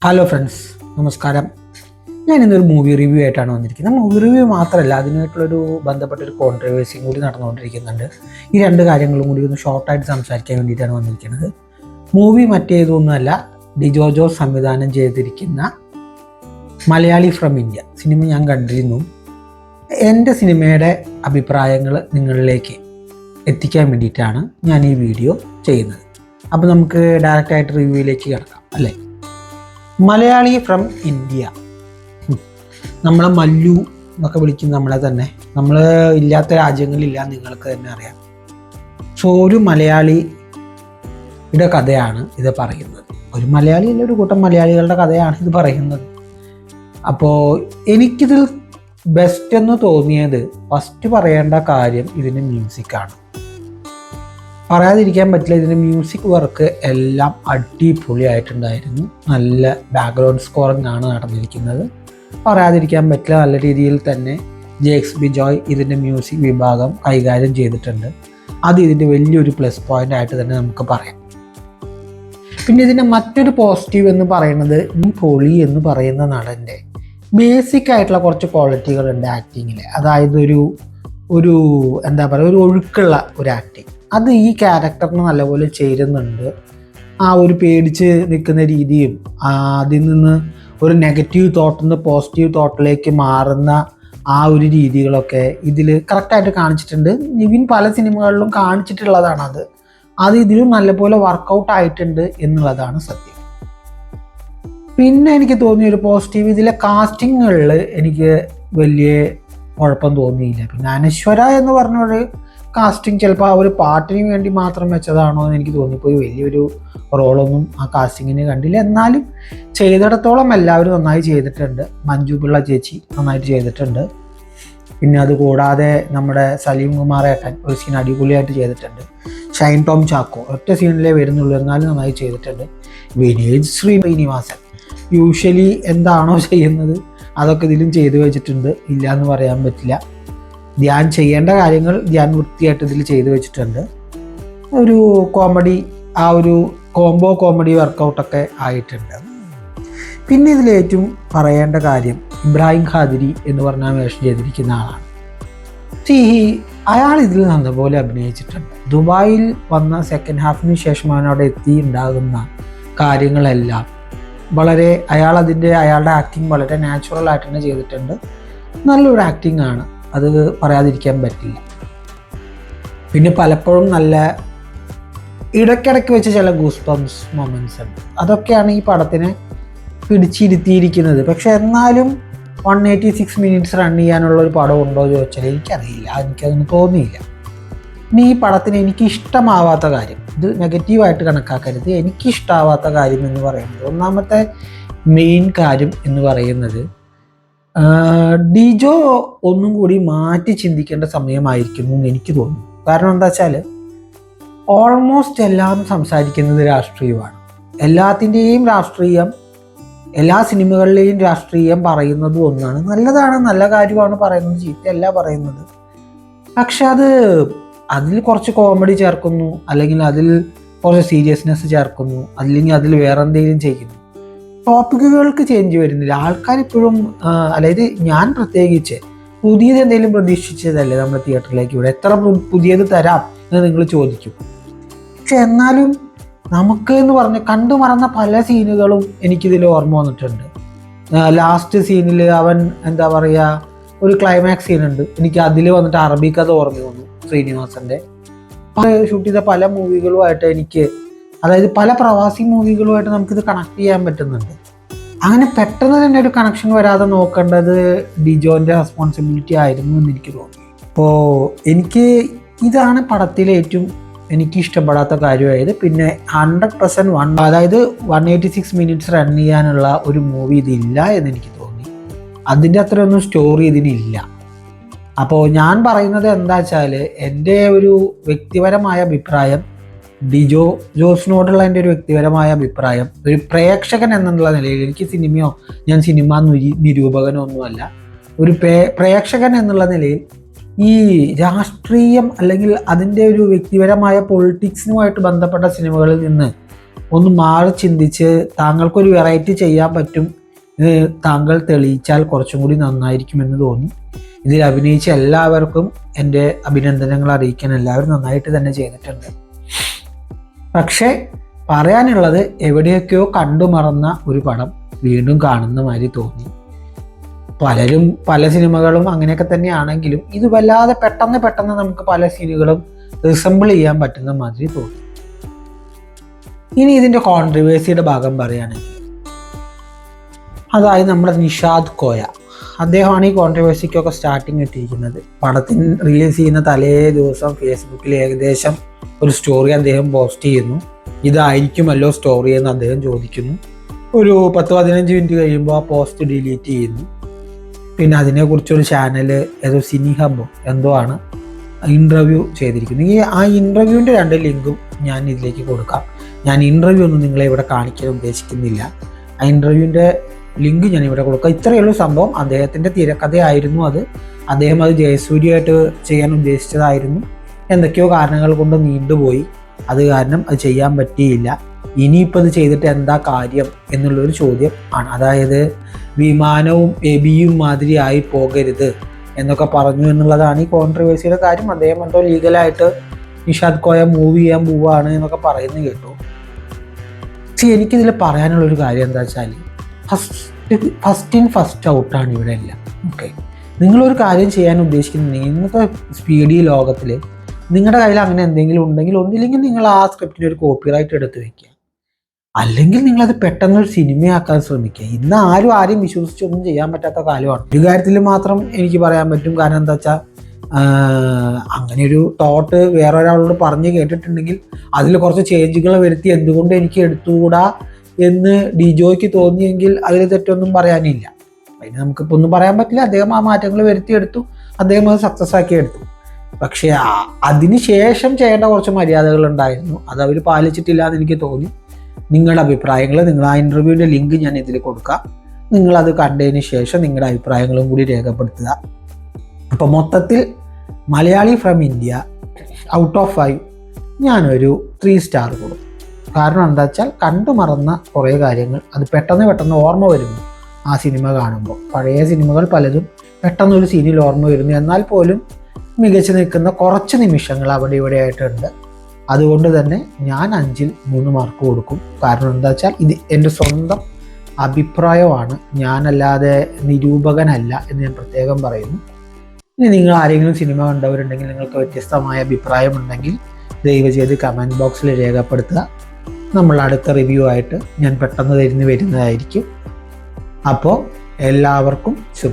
Hello friends, നമസ്കാരം. ഞാൻ ഇന്നൊരു മൂവി റിവ്യൂ ആയിട്ടാണ് വന്നിരിക്കുന്നത്. മൂവി റിവ്യൂ മാത്രമല്ല, അതിനായിട്ടുള്ളൊരു ബന്ധപ്പെട്ടൊരു കോൺട്രവേഴ്സിയും കൂടി നടന്നുകൊണ്ടിരിക്കുന്നുണ്ട്. ഈ രണ്ട് കാര്യങ്ങളും കൂടി ഒന്ന് ഷോർട്ടായിട്ട് സംസാരിക്കാൻ വേണ്ടിയിട്ടാണ് വന്നിരിക്കുന്നത്. മൂവി മറ്റേതൊന്നുമല്ല, ഡിജോ ജോസ് സംവിധാനം ചെയ്തിരിക്കുന്ന മലയാളി ഫ്രം ഇന്ത്യ സിനിമ ഞാൻ കണ്ടിരുന്നു. എൻ്റെ സിനിമയുടെ അഭിപ്രായങ്ങൾ നിങ്ങളിലേക്ക് എത്തിക്കാൻ വേണ്ടിയിട്ടാണ് ഞാൻ ഈ വീഡിയോ ചെയ്യുന്നത്. അപ്പോൾ നമുക്ക് ഡയറക്റ്റായിട്ട് റിവ്യൂയിലേക്ക് കിടക്കാം അല്ലേ. മലയാളി ഫ്രം ഇന്ത്യ, നമ്മളെ മല്ലു എന്നൊക്കെ വിളിക്കുന്ന നമ്മളെ തന്നെ, നമ്മൾ ഇല്ലാത്ത രാജ്യങ്ങളില്ല, നിങ്ങൾക്ക് തന്നെ അറിയാം. സോ ഒരു മലയാളിയുടെ കഥയാണ് ഇത് പറയുന്നത്. ഒരു മലയാളി അല്ല, ഒരു കൂട്ടം മലയാളികളുടെ കഥയാണ് ഇത് പറയുന്നത്. അപ്പോൾ എനിക്കിതിൽ ബെസ്റ്റ് എന്ന് തോന്നിയത്, ഫസ്റ്റ് പറയേണ്ട കാര്യം ഇതിൻ്റെ മ്യൂസിക്കാണ്. പറയാതിരിക്കാൻ പറ്റില്ല. ഇതിൻ്റെ മ്യൂസിക് വർക്ക് എല്ലാം അടിപൊളിയായിട്ടുണ്ടായിരുന്നു. നല്ല ബാക്ക്ഗ്രൗണ്ട് സ്കോറിംഗ് ആണ് നടന്നിരിക്കുന്നത്. പറയാതിരിക്കാൻ പറ്റില്ല. നല്ല രീതിയിൽ തന്നെ JXB ജോയ് ഇതിൻ്റെ മ്യൂസിക് വിഭാഗം കൈകാര്യം ചെയ്തിട്ടുണ്ട്. അത് ഇതിൻ്റെ വലിയൊരു പ്ലസ് പോയിൻ്റ് ആയിട്ട് തന്നെ നമുക്ക് പറയാം. പിന്നെ ഇതിൻ്റെ മറ്റൊരു പോസിറ്റീവ് എന്ന് പറയുന്നത്, പൊളി എന്ന് പറയുന്ന നടൻ്റെ ബേസിക് ആയിട്ടുള്ള കുറച്ച് ക്വാളിറ്റികളുണ്ട് ആക്ടിങ്ങിൽ. അതായത് ഒരു എന്താ പറയുക, ഒരു ഒഴുക്കുള്ള ഒരു ആക്ടിങ്, അത് ഈ ക്യാരക്ടറിന് നല്ലപോലെ ചേരുന്നുണ്ട്. ആ ഒരു പേടിച്ച് നിൽക്കുന്ന രീതിയും അതിൽ നിന്ന് ഒരു നെഗറ്റീവ് തോട്ടിൽ നിന്ന് പോസിറ്റീവ് തോട്ടിലേക്ക് മാറുന്ന ആ ഒരു രീതികളൊക്കെ ഇതിൽ കറക്റ്റായിട്ട് കാണിച്ചിട്ടുണ്ട്. നിവിൻ പല സിനിമകളിലും കാണിച്ചിട്ടുള്ളതാണ്. അത് ഇതിലും നല്ലപോലെ വർക്കൗട്ട് ആയിട്ടുണ്ട് എന്നുള്ളതാണ് സത്യം. പിന്നെ എനിക്ക് തോന്നിയൊരു പോസിറ്റീവ്, ഇതിലെ കാസ്റ്റിങ്ങുകളിൽ എനിക്ക് വലിയ കുഴപ്പം തോന്നിയില്ല. പിന്നെ അനശ്വര എന്ന് പറഞ്ഞൊരു കാസ്റ്റിംഗ് ചിലപ്പോൾ ആ ഒരു പാട്ടിന് വേണ്ടി മാത്രം വെച്ചതാണോ എന്ന് എനിക്ക് തോന്നിപ്പോയി. വലിയൊരു റോളൊന്നും ആ കാസ്റ്റിങ്ങിന് കണ്ടില്ല. എന്നാലും ചെയ്തിടത്തോളം എല്ലാവരും നന്നായി ചെയ്തിട്ടുണ്ട്. മഞ്ജു പിള്ള ചേച്ചി നന്നായിട്ട് ചെയ്തിട്ടുണ്ട്. പിന്നെ അതുകൂടാതെ നമ്മുടെ സലീം കുമാർ ഏട്ടൻ ഒരു സീൻ അടിപൊളിയായിട്ട് ചെയ്തിട്ടുണ്ട്. ഷൈൻ ടോം ചാക്കോ ഒറ്റ സീനിലേ വരുന്നുള്ളൂ, എന്നാലും നന്നായി ചെയ്തിട്ടുണ്ട്. വിനീത് ശ്രീനിവാസൻ യൂഷ്വലി എന്താണോ ചെയ്യുന്നത് അതൊക്കെ ഇതിലും ചെയ്തു വെച്ചിട്ടുണ്ട്, ഇല്ല എന്ന് പറയാൻ പറ്റില്ല. ധ്യാൻ ചെയ്യേണ്ട കാര്യങ്ങൾ ധ്യാൻ വൃത്തിയായിട്ട് ഇതിൽ ചെയ്തു വെച്ചിട്ടുണ്ട്. ഒരു കോമഡി, ആ ഒരു കോംബോ കോമഡി വർക്കൗട്ടൊക്കെ ആയിട്ടുണ്ട്. പിന്നെ ഇതിലേറ്റവും പറയേണ്ട കാര്യം, ഇബ്രാഹിം ഖാദിരി എന്ന് പറഞ്ഞാൽ വേഷം ചെയ്തിരിക്കുന്ന ആളാണ്. അയാൾ ഇതിൽ നല്ലപോലെ അഭിനയിച്ചിട്ടുണ്ട്. ദുബായിൽ വന്ന സെക്കൻഡ് ഹാഫിന് ശേഷമാണ് അവിടെ എത്തി ഉണ്ടാകുന്ന കാര്യങ്ങളെല്ലാം വളരെ അയാളുടെ ആക്ടിങ് വളരെ നാച്ചുറൽ ആയിട്ട് തന്നെ ചെയ്തിട്ടുണ്ട്. നല്ലൊരു ആക്ടിങ് ആണ്, അത് പറയാതിരിക്കാൻ പറ്റില്ല. പിന്നെ പലപ്പോഴും നല്ല ഇടയ്ക്കിടയ്ക്ക് വെച്ച് ചില ഗൂസ് ബംസ് മൊമെൻറ്റ്സ് ഉണ്ട്. അതൊക്കെയാണ് ഈ പടത്തിനെ പിടിച്ചിരുത്തിയിരിക്കുന്നത്. പക്ഷെ എന്നാലും 186 മിനിറ്റ്സ് റൺ ചെയ്യാനുള്ള ഒരു പടം ഉണ്ടോ എന്ന് ചോദിച്ചാൽ എനിക്കറിയില്ല, എനിക്കതൊന്നും തോന്നിയില്ല. ഇനി ഈ പടത്തിന് എനിക്കിഷ്ടമാവാത്ത കാര്യം, ഇത് നെഗറ്റീവായിട്ട് കണക്കാക്കരുത്, എനിക്കിഷ്ടമാവാത്ത കാര്യം എന്ന് പറയുന്നത്, ഒന്നാമത്തെ മെയിൻ കാര്യം എന്ന് പറയുന്നത്, ഡിജോ ഒന്നും കൂടി മാറ്റി ചിന്തിക്കേണ്ട സമയമായിരിക്കുന്നു എന്ന് എനിക്ക് തോന്നുന്നു. കാരണം എന്താ വെച്ചാൽ ഓൾമോസ്റ്റ് എല്ലാം സംസാരിക്കുന്നത് രാഷ്ട്രീയമാണ്. എല്ലാത്തിൻ്റെയും രാഷ്ട്രീയം, എല്ലാ സിനിമകളിലെയും രാഷ്ട്രീയം പറയുന്നതും ഒന്നാണ്. നല്ലതാണ്, നല്ല കാര്യമാണ് പറയുന്നത്, ചീത്തയല്ല പറയുന്നത്. പക്ഷെ അതിൽ കുറച്ച് കോമഡി ചേർക്കുന്നു, അല്ലെങ്കിൽ അതിൽ കുറച്ച് സീരിയസ്നെസ് ചേർക്കുന്നു, അല്ലെങ്കിൽ അതിൽ വേറെ എന്തെങ്കിലും ചെയ്യുന്നു. ടോപ്പിക്കുകൾക്ക് ചേഞ്ച് വരുന്നില്ല. ആൾക്കാരിപ്പോഴും, അതായത് ഞാൻ പ്രത്യേകിച്ച് പുതിയത് എന്തെങ്കിലും പ്രതീക്ഷിച്ചതല്ലേ നമ്മൾ തിയേറ്ററിലേക്ക് ഇവിടെ എത്ര പുതിയത് തരാം എന്ന് നിങ്ങൾ ചോദിക്കും. പക്ഷെ എന്നാലും നമുക്ക് എന്ന് പറഞ്ഞ് കണ്ടു മറന്ന പല സീനുകളും എനിക്കിതിൽ ഓർമ്മ വന്നിട്ടുണ്ട്. ലാസ്റ്റ് സീനിൽ അവൻ എന്താ പറയുക, ഒരു ക്ലൈമാക്സ് സീനുണ്ട്, എനിക്ക് അതിൽ വന്നിട്ട് അറബി കഥ ഓർമ്മ വന്നു. ശ്രീനിവാസൻ്റെ ഷൂട്ട് ചെയ്ത പല മൂവികളുമായിട്ട് എനിക്ക്, അതായത് പല പ്രവാസി മൂവികളുമായിട്ട് നമുക്കിത് കണക്ട് ചെയ്യാൻ പറ്റുന്നുണ്ട്. അങ്ങനെ പെട്ടെന്ന് തന്നെ ഒരു കണക്ഷൻ വരാതെ നോക്കേണ്ടത് ഡിജോൻ്റെ റെസ്പോൺസിബിലിറ്റി ആയിരുന്നു എന്ന് എനിക്ക് തോന്നി. അപ്പോൾ ഇതാണ് പടത്തിലെ ഏറ്റവും എനിക്ക് ഇഷ്ടപ്പെടാത്ത കാര്യമായത്. പിന്നെ 100% അതായത് 186 മിനിറ്റ്സ് റൺ ചെയ്യാനുള്ള ഒരു മൂവി ഇതില്ല എന്ന് എനിക്ക് തോന്നി. അതിൻ്റെ അത്രയൊന്നും സ്റ്റോറി ഇതിനില്ല. അപ്പോൾ ഞാൻ പറയുന്നത് എന്താ വെച്ചാൽ, എൻ്റെ ഒരു വ്യക്തിപരമായ അഭിപ്രായം, ഡിജോ ജോസിനോടുള്ള എൻ്റെ ഒരു വ്യക്തിപരമായ അഭിപ്രായം, ഒരു പ്രേക്ഷകൻ എന്നുള്ള നിലയിൽ, എനിക്ക് ഞാൻ സിനിമ നിരൂപകനോ ഒന്നുമല്ല, ഒരു പ്രേക്ഷകൻ എന്നുള്ള നിലയിൽ ഈ രാഷ്ട്രീയം അല്ലെങ്കിൽ അതിൻ്റെ ഒരു വ്യക്തിപരമായ പൊളിറ്റിക്സുമായിട്ട് ബന്ധപ്പെട്ട സിനിമകളിൽ നിന്ന് ഒന്ന് മാറി ചിന്തിച്ച് താങ്കൾക്കൊരു വെറൈറ്റി ചെയ്യാൻ പറ്റും ഇത് താങ്കൾ തെളിയിച്ചാൽ കുറച്ചും കൂടി നന്നായിരിക്കുമെന്ന് തോന്നി. ഇതിൽ അഭിനയിച്ച എല്ലാവർക്കും എൻ്റെ അഭിനന്ദനങ്ങൾ അറിയിക്കാൻ. എല്ലാവരും നന്നായിട്ട് തന്നെ ചെയ്തിട്ടുണ്ട്. പക്ഷേ പറയാനുള്ളത്, എവിടെയൊക്കെയോ കണ്ടു മറന്ന ഒരു പടം വീണ്ടും കാണുന്ന മാതിരി തോന്നി. പലരും പല സിനിമകളും അങ്ങനെയൊക്കെ തന്നെയാണെങ്കിലും ഇത് വല്ലാതെ പെട്ടെന്ന് നമുക്ക് പല സീനുകളും റിസംബിൾ ചെയ്യാൻ പറ്റുന്ന മാതിരി തോന്നി. ഇനി ഇതിൻ്റെ കോൺട്രവേഴ്സിയുടെ ഭാഗം പറയുകയാണെങ്കിൽ, അതായത് നമ്മുടെ നിഷാദ് കോയ, അദ്ദേഹമാണ് ഈ കോൺട്രവേഴ്സിക്കൊക്കെ സ്റ്റാർട്ടിങ് ഇട്ടിരിക്കുന്നത്. പടത്തിന് റിലീസ് ചെയ്യുന്ന തലേ ദിവസം ഫേസ്ബുക്കിൽ ഏകദേശം ഒരു സ്റ്റോറി അദ്ദേഹം പോസ്റ്റ് ചെയ്യുന്നു. ഇതായിരിക്കുമല്ലോ സ്റ്റോറി എന്ന് അദ്ദേഹം ചോദിക്കുന്നു. ഒരു 10-15 മിനിറ്റ് കഴിയുമ്പോൾ ആ പോസ്റ്റ് ഡിലീറ്റ് ചെയ്യുന്നു. പിന്നെ അതിനെക്കുറിച്ചൊരു ചാനൽ, ഏതോ സിനി ഹബോ എന്തോ ആണ് ഇൻ്റർവ്യൂ ചെയ്തിരിക്കുന്നത്. ആ ഇൻ്റർവ്യൂവിൻ്റെ 2 ലിങ്കും ഞാൻ ഇതിലേക്ക് കൊടുക്കാം. ഞാൻ ഇൻ്റർവ്യൂ ഒന്നും നിങ്ങളെ ഇവിടെ കാണിക്കാൻ ഉദ്ദേശിക്കുന്നില്ല. ആ ഇൻ്റർവ്യൂവിൻ്റെ ലിങ്ക് ഞാൻ ഇവിടെ കൊടുക്കാം. ഇത്രയുള്ള സംഭവം. അദ്ദേഹത്തിൻ്റെ തിരക്കഥയായിരുന്നു അത്. അദ്ദേഹം അത് ജയസൂര്യയായിട്ട് ചെയ്യാൻ ഉദ്ദേശിച്ചതായിരുന്നു. എന്തൊക്കെയോ കാരണങ്ങൾ കൊണ്ട് നീണ്ടുപോയി. അത് കാരണം അത് ചെയ്യാൻ പറ്റിയില്ല. ഇനിയിപ്പോൾ അത് ചെയ്തിട്ട് എന്താ കാര്യം എന്നുള്ളൊരു ചോദ്യം ആണ്. അതായത് വിമാനവും എബിയും മാതിരിയായി പോകരുത് എന്നൊക്കെ പറഞ്ഞു എന്നുള്ളതാണ് ഈ കോൺട്രവേഴ്സിയുടെ കാര്യം. അദ്ദേഹം എന്തോ ലീഗലായിട്ട് നിഷാദ് കോയ മൂവ് ചെയ്യാൻ പോവുകയാണ് എന്നൊക്കെ പറയുന്നത് കേട്ടു. എനിക്കിതിൽ പറയാനുള്ളൊരു കാര്യം എന്താ വെച്ചാൽ, ഫസ്റ്റ് ഇൻ ഫസ്റ്റ് ഔട്ടാണ് ഇവിടെ എല്ലാം. ഓക്കെ, നിങ്ങളൊരു കാര്യം ചെയ്യാൻ ഉദ്ദേശിക്കുന്നുണ്ടെങ്കിൽ ഇന്നത്തെ സ്പീഡി ലോകത്തിൽ നിങ്ങളുടെ കയ്യിൽ അങ്ങനെ എന്തെങ്കിലും ഉണ്ടെങ്കിൽ, ഒന്നില്ലെങ്കിൽ നിങ്ങൾ ആ സ്ക്രിപ്റ്റിന് ഒരു കോപ്പിറൈറ്റ് എടുത്ത് വെക്കുക, അല്ലെങ്കിൽ നിങ്ങളത് പെട്ടെന്നൊരു സിനിമയാക്കാൻ ശ്രമിക്കുക. ഇന്ന് ആരെയും വിശ്വസിച്ചൊന്നും ചെയ്യാൻ പറ്റാത്ത കാലമാണ്. ഒരു കാര്യത്തിൽ മാത്രം എനിക്ക് പറയാൻ പറ്റും. കാരണം എന്താ വെച്ചാൽ, അങ്ങനെ ഒരു തോട്ട് വേറെ ഒരാളോട് പറഞ്ഞ് കേട്ടിട്ടുണ്ടെങ്കിൽ അതിൽ കുറച്ച് ചേഞ്ചുകൾ വരുത്തി എന്തുകൊണ്ട് എനിക്ക് എടുത്തുകൂടാ എന്ന് ഡിജോയ്ക്ക് തോന്നിയെങ്കിൽ അതിൽ തെറ്റൊന്നും പറയാനില്ല. അതിന് നമുക്കിപ്പോൾ ഒന്നും പറയാൻ പറ്റില്ല. അദ്ദേഹം ആ മാറ്റങ്ങൾ വരുത്തിയെടുത്തു, അദ്ദേഹം അത് സക്സസ് ആക്കി എടുത്തു. പക്ഷേ അതിന് ശേഷം ചെയ്യേണ്ട കുറച്ച് മര്യാദകൾ ഉണ്ടായിരുന്നു, അത് അവർ പാലിച്ചിട്ടില്ല എന്ന് എനിക്ക് തോന്നി. നിങ്ങളുടെ അഭിപ്രായങ്ങൾ, നിങ്ങൾ ആ ഇൻ്റർവ്യൂവിൻ്റെ ലിങ്ക് ഞാൻ ഇതിൽ കൊടുക്കാം. നിങ്ങളത് കണ്ടതിന് ശേഷം നിങ്ങളുടെ അഭിപ്രായങ്ങളും കൂടി രേഖപ്പെടുത്തുക. അപ്പോൾ മൊത്തത്തിൽ Malayali from India out of 5 ഞാനൊരു 3 സ്റ്റാർ കൊടുക്കും. കാരണം എന്താ വെച്ചാൽ, കണ്ടു മറന്ന കുറേ കാര്യങ്ങൾ അത് പെട്ടെന്ന് ഓർമ്മ വരുന്നു ആ സിനിമ കാണുമ്പോൾ. പഴയ സിനിമകൾ പലതും പെട്ടെന്നൊരു സീനിൽ ഓർമ്മ വരുന്നു. എന്നാൽ പോലും മികച്ചു നിൽക്കുന്ന കുറച്ച് നിമിഷങ്ങൾ അവിടെ ഇവിടെ ആയിട്ടുണ്ട്. അതുകൊണ്ട് തന്നെ ഞാൻ 5-ൽ 3 മാർക്ക് കൊടുക്കും. കാരണം എന്താ വെച്ചാൽ, ഇത് എൻ്റെ സ്വന്തം അഭിപ്രായമാണ്, ഞാനല്ലാതെ നിരൂപകനല്ല എന്ന് ഞാൻ പ്രത്യേകം പറയുന്നു. ഇനി നിങ്ങൾ ആരെങ്കിലും സിനിമ കണ്ടവരുണ്ടെങ്കിൽ, നിങ്ങൾക്ക് വ്യത്യസ്തമായ അഭിപ്രായമുണ്ടെങ്കിൽ ദയവ് ചെയ്ത് കമൻറ്റ് ബോക്സിൽ രേഖപ്പെടുത്തുക. നമ്മൾ അടുത്ത റിവ്യൂ ആയിട്ട് ഞാൻ പെട്ടെന്ന് വരുന്നതായിരിക്കും. അപ്പോൾ എല്ലാവർക്കും ശുഭം.